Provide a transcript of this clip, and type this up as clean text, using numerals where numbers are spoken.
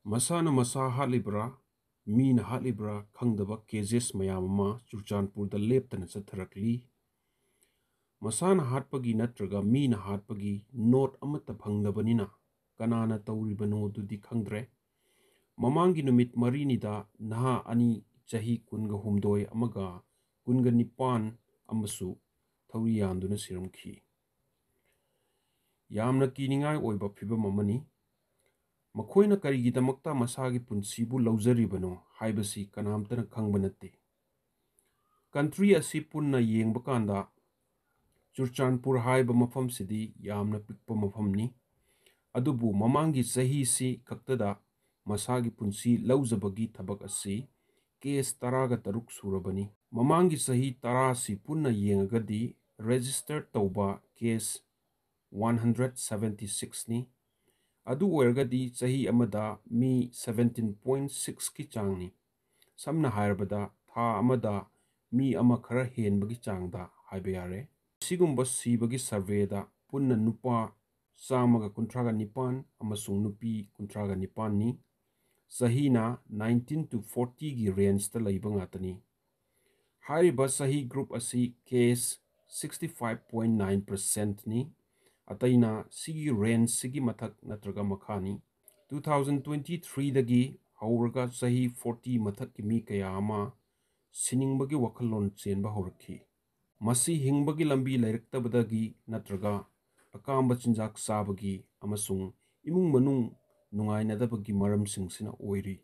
Masana masa hatlibra, मीना हाtlibra खंगदबा केजेस मयामा चुरचानपुरदा लेप्तना चथरकली मसाना हाटपगी नत्रगा मीना हाटपगी नोट अमत्ता फंगदबनिना कनाना तौरिबनो दुदि खंगद्रे ममांगी नुमित मरीनिदा नहा अनि चही कुनगा हुमदोय अमगा कुनगा निपान अमसु थौरियानदुना सिरमखी यामना कीनिंगाय ओइबा फिबम अमनी मखोइना करिगिदमक्ता मसागी पुंसीबु लौजरिबनो हाइबसी कनामतना खंगबा नत्ते कंट्री असि पुन्ना येंगबा कांदा चुरचानपुर हाइबा मफमसिदी यामना पिकपा मफमनी अदुबु ममांगी चहीसी खक्तदा मसागी पुंसी लौजबगी थबक असि केस तरागा तरुक सुरबनी ममांगी चही तरासी पुन्ना येंगगदी रजिस्टर तौबा केस 176 नि अदु ओरगदी चही अमदा मी 17.6 की चांगनी समना हायरबदा था अमदा मी अमा खरा हेनबगी चांगदा हाइबे यारे सिगुंबा सीबगी सर्वेदा पुन्ना नुपा चामगा कुंट्रागा निपान अमसुंग नुपी कुंट्रागा निपान नि सहीना 19 to 40 की रेंज ता लैबा ngaतनी हाइरिबा सही ग्रुप असि केस 65.9% नि अतैना सिगी रेंज सिगी मथक नत्रगा मखानी 2023 दगी हौरगा सही 40 मथक की मी कया अमा सिनिंगबगी वखलोन चेनबा हौरखी मसी हिंगबगी लंबी लैरक्तबदगी नत्रगा अकांबा चिंजाक साबगी अमसुंग इमुंग मनुंग नुंगाइनदबगी मरमसिंगसिना ओइरी